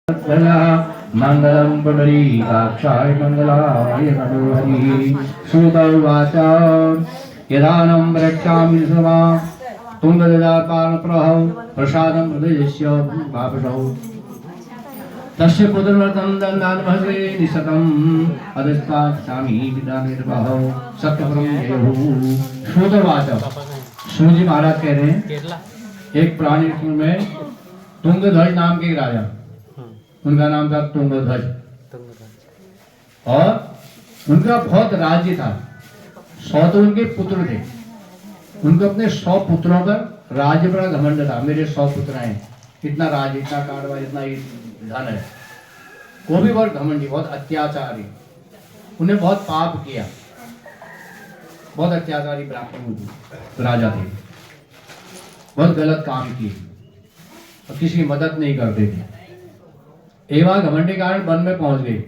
मंगलम पुंडरीकाक्षाय मंगलाय मनोहरि। श्रुत उवाच यदानं वृक्षामि समा तुंगददातानप्रहौ प्रसादं हृदयस्य वापसौ तस्य पुत्रव्रतं दन्दान्भजे निशतम् अदस्तास्यामि विदानिर्वहौ सत्यपरं जयभू। श्रुत उवाच सूजी महाराज कह रहे हैं एक पुराने स्कूल में तुंगध्वज नाम के एक राजा, उनका नाम था तुंगध्वज, और उनका बहुत राज्य था। 100 तो उनके पुत्र थे, उनको अपने 100 पुत्रों पर राज्य बड़ा घमंड था। मेरे 100 पुत्र हैं, इतना राज्य, इतना कारवा, इतना धन है। वो भी बहुत घमंडी, बहुत अत्याचारी, उन्हें बहुत पाप किया, बहुत अत्याचारी ब्राह्मण राजा थे, बहुत गलत काम किए और किसी की मदद नहीं करते थे। एक बार घमंड के कारण वन में पहुंच गए,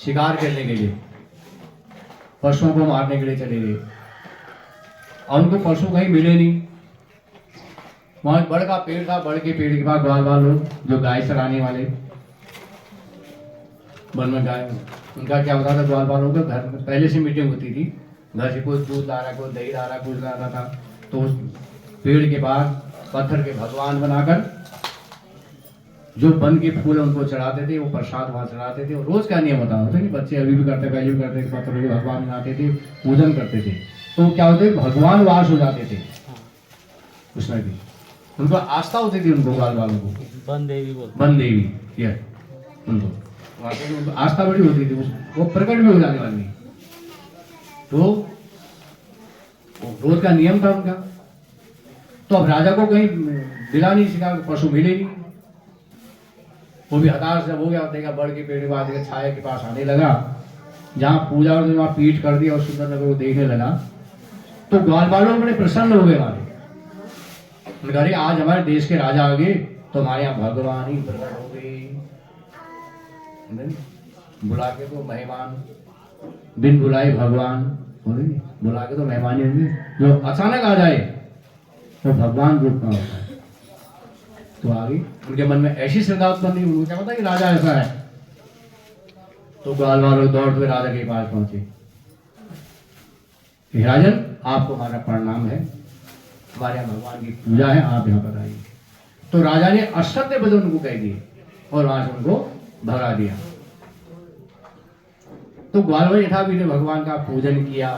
शिकार करने के लिए, पशुओं को मारने के लिए चले गए और उनको पशु कहीं मिले नहीं। वहां बड़ का पेड़ था, बड़ के पेड़ के पास ग्वाल लोग जो गाय चराने वाले वन में गाय, उनका क्या होता था, ग्वाल वालों का घर में पहले से मीटिंग होती थी, घर से कोई दूध ला रहा, कोई दही ला रहा, कुछ ला रहा था, तो उस पेड़ के पास पत्थर के भगवान बनाकर जो वन के फूल उनको चढ़ाते थे, वो प्रसाद वहां चढ़ाते थे। और रोज का नियम होता था कि बच्चे अभी भी करते, पहले भी करते, पत्थर के भगवान बनाते थे, पूजन करते थे, तो क्या होते, भगवान वास हो जाते थे उसमें भी। उनको आस्था होती थी, उनको ग्वाल वालों को वन देवी ये उनको आस्था बड़ी होती थी, वो प्रकट भी हो जाने वाली। तो रोज का नियम था उनका। तो अब राजा को कहीं मिला नहीं, शिकार पशु मिले नहीं, वो भी हताश जब हो गया, देखा बड़ के पेड़ के बाद छाया के पास आने लगा, जहाँ पूजा और वहाँ पीठ कर दिया और सुंदर नगर को देखने लगा। तो ग्वाल वालों बड़े प्रसन्न हो गए हमारे, अरे आज हमारे देश के राजा आ गए तो हमारे यहाँ भगवान ही प्रकट हो गए। बुला के तो मेहमान, बिन बुलाए भगवान, बुला के तो मेहमान ही होंगे, जो अचानक आ जाए तो भगवान रूप में होता है। तो आगे उनके मन में ऐसी श्रद्धा उत्पन्न हुई, उनको क्या पता कि राजा ऐसा है। तो ग्वाल वालों दौड़ते हुए राजा के पास पहुंचे, राजन आपको हमारा प्रणाम है, हमारे यहाँ भगवान की पूजा है, आप यहाँ पर आइए। तो राजा ने असत्य वचन उनको कह दिए और वहां से उनको भगा दिया। तो ग्वाल वाले यथाविधि ने भगवान का पूजन किया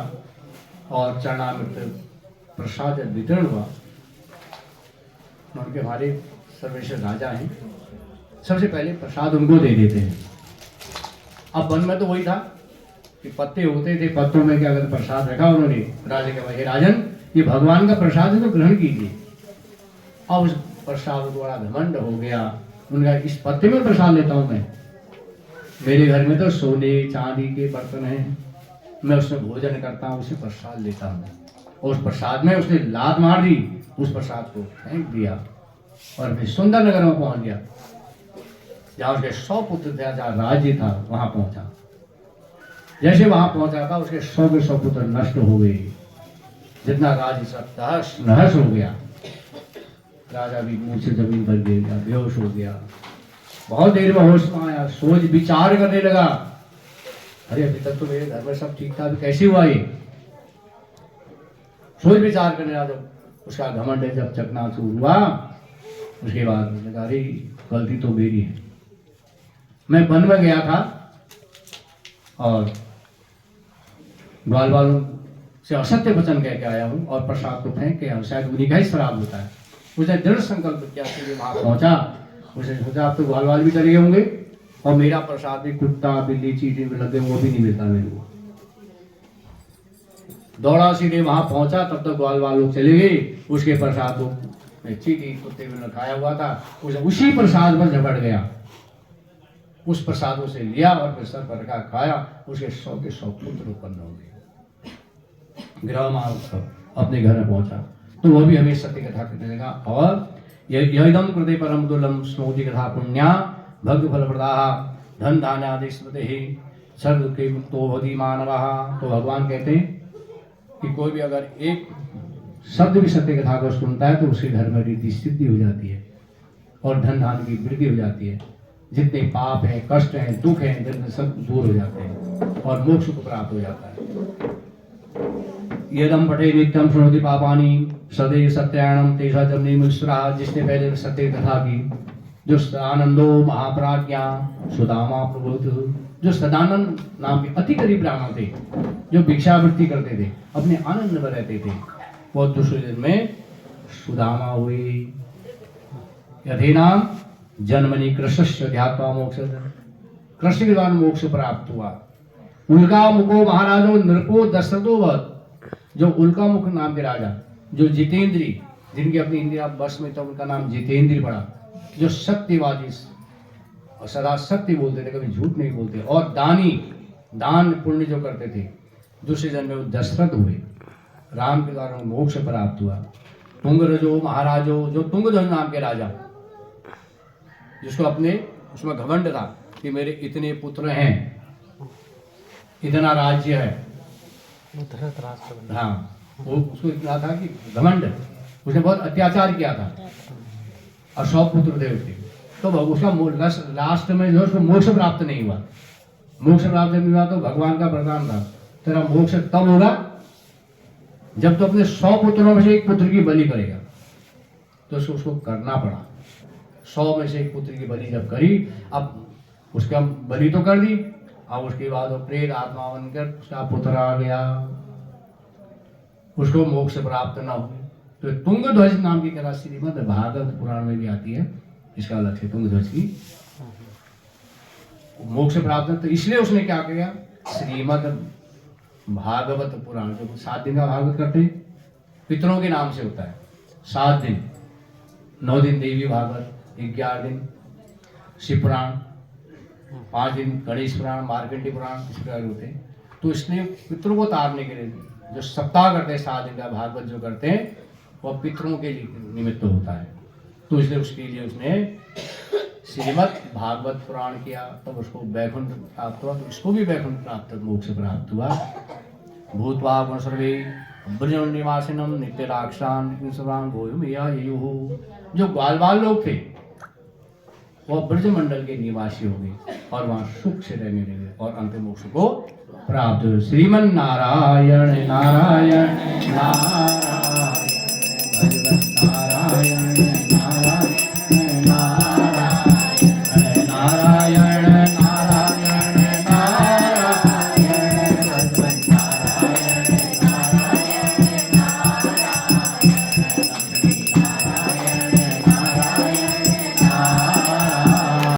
और चरणामृत प्रसाद वितरण हुआ। उनके हमारे सर्वेश्वर राजा हैं, सबसे पहले प्रसाद उनको दे देते हैं। अब वन में तो वही था कि पत्ते होते थे, पत्तों में क्या कहते प्रसाद रखा उन्होंने। राजा के भाई राजन ये भगवान का प्रसाद है तो ग्रहण कीजिए। अब उस प्रसाद को बड़ा घमंड हो गया, उनका इस पत्ते में प्रसाद लेता हूं मैं, मेरे घर में तो सोने चांदी के बर्तन हैं, मैं उसमें भोजन करता हूँ, उसे प्रसाद लेता हूँ। और उस प्रसाद में उसने लात मार दी, उस प्रसाद को फेंक दिया और फिर सुंदर नगर में पहुंच गया, जहां उसके 100 पुत्र थे, जहां राज्य था, वहां पहुंचा। जैसे वहां पहुंचा था उसके 100 के 100 पुत्र नष्ट हो गए, जितना राज्य सब तहस नहस हो गया। राजा भी मुंह से जमीन पर गिर गया, बेहोश हो गया। बहुत देर में होश में आया, सोच विचार करने लगा, अरे अभी तक तो मेरे घर में सब ठीक था, अभी कैसे हुआ ये। सोच विचार करने लगा, जब उसका घमंड जब चकनाचूर हुआ, उसके बाद उसने कहा अरे गलती तो मेरी है, मैं वन में गया था और ग्वाल वालों से असत्य वचन कह के आया हूँ और प्रसाद को फेंक के आया हूँ, शायद उन्हीं का ही श्राप होता है। उसने दृढ़ संकल्प किया कि वहां पहुंचा, उसने सोचा अब तो ग्वाल वाल भी चले होंगे और मेरा प्रसाद भी कुत्ता बिल्ली चींटी में लगे, वो भी नहीं मिलता मेरे को। दौड़ा सीधे वहां पहुंचा, तब तक ग्वाल वाल लोग चले गए, उसके प्रसाद को चींटी कुत्ते में खाया हुआ था, उसे उसी प्रसाद पर झपट गया, उस प्रसाद से लिया और फिर सर पर रखा, खाया, उसके 100 के 100 पुत्र उत्पन्न हो गए। ग्राम अपने घर में पहुंचा तो वो भी हमें सत्य कथा करने लगा। और यदम कृते परम दुर्लभ स्मृति कथा पुण्या भक्त फल प्रदा धन धान्यादि स्मृति ही सर्व के मुक्तो भवति मानवः। तो भगवान कहते हैं कि कोई भी अगर एक शब्द भी सत्य कथा को सुनता है तो उसके घर में रिद्धि सिद्धि हो जाती है और धन धान की वृद्धि हो जाती है। जितने पाप हैं, कष्ट हैं, दुख हैं, दरिद्र सब दूर हो जाते हैं और मोक्ष को प्राप्त हो जाता है। यदम पठे नित्यम शृणोति पापानि सदैव सत्यायनम तेषा जन्मे मुस्रा। जिसने पहले सत्य कथा की, जो सदानंदो महाप्राज्ञा सुदामा प्रभुत, जो सदानंद नाम के अति करीब ब्राह्मण थे, जो भिक्षावृत्ति करते थे, अपने आनंद में रहते थे, वो दूसरे दिन में सुदामा हुए। यथेनाम जन्मनि कृष्णस्य ध्यात्वा मोक्ष, कृष्ण के द्वारा मोक्ष प्राप्त हुआ। उल्का मुखो महाराजो नृपो दशरथोवत, जो उल्का मुख नाम के राजा, जो जितेंद्री, जिनकी अपनी इंद्रिया बस में, तो उनका नाम जितेंद्री पड़ा, जो सत्यवादी और सदा सत्य बोलते थे, कभी झूठ नहीं बोलते, और दानी, दान पुण्य जो करते थे, दूसरे जन्म में वो दशरथ हुए। राम के द्वारा मोक्ष प्राप्त हुआ। तुंगरजो महाराजो, जो तुंगध्वज नाम के राजा, जिसको अपने उसमें घमंड था कि मेरे इतने पुत्र हैं, इतना राज्य है, हाँ, वो उसको इतना था कि घमंड, उसने बहुत अत्याचार किया था और 100 पुत्र थे उसके, तो उसका लास्ट में जो उसको मोक्ष प्राप्त नहीं हुआ। मोक्ष प्राप्त नहीं हुआ तो भगवान का वरदान था, तेरा मोक्ष तब होगा जब तो अपने 100 पुत्रों में से एक पुत्र की बलि करेगा। तो उसको करना पड़ा। 100 में से एक पुत्र की बलि जब करी, अब उसका बलि तो कर दी, अब उसके बाद वो प्रेत आत्मा बनकर उसका पुत्र आ गया, उसको मोक्ष प्राप्त न हो। तो तुंगध्वज नाम की कथा श्रीमद् भागवत पुराण में भी आती है, इसका अलग से तुंगध्वज की मोक्ष प्राप्त। तो इसलिए उसने क्या किया, श्रीमद् भागवत पुराण, जो 7 दिन का भागवत करते हैं, पितरों के नाम से होता है, 7 दिन, 9 दिन देवी भागवत, 11 दिन शिव पुराण, 5 दिन गणेश पुराण, मार्कंडी पुराण, इस प्रकार होते हैं। तो इसलिए पितरों को तारने के लिए जो सप्ताह करते हैं, 7 दिन का भागवत जो करते हैं, वह पितरों के लिए निमित्त होता है। तो इसलिए उसके लिए उसने श्रीमद् भागवत पुराण किया, तब उसको वैकुंठ प्राप्त हुआ। तो इसको भी वैकुंठ प्राप्त, मोक्ष प्राप्त हुआ। भूतवा गुण सर्वे ब्रजमंड निवासिनम नित्य राक्षान जो ग्वालवाल लोग थे, वह ब्रजमंडल के निवासी हो गए और वहां सुख से रहने लगे और अंतिम मोक्ष को प्राप्त हुए। श्रीमन नारायण नारायण नारायण।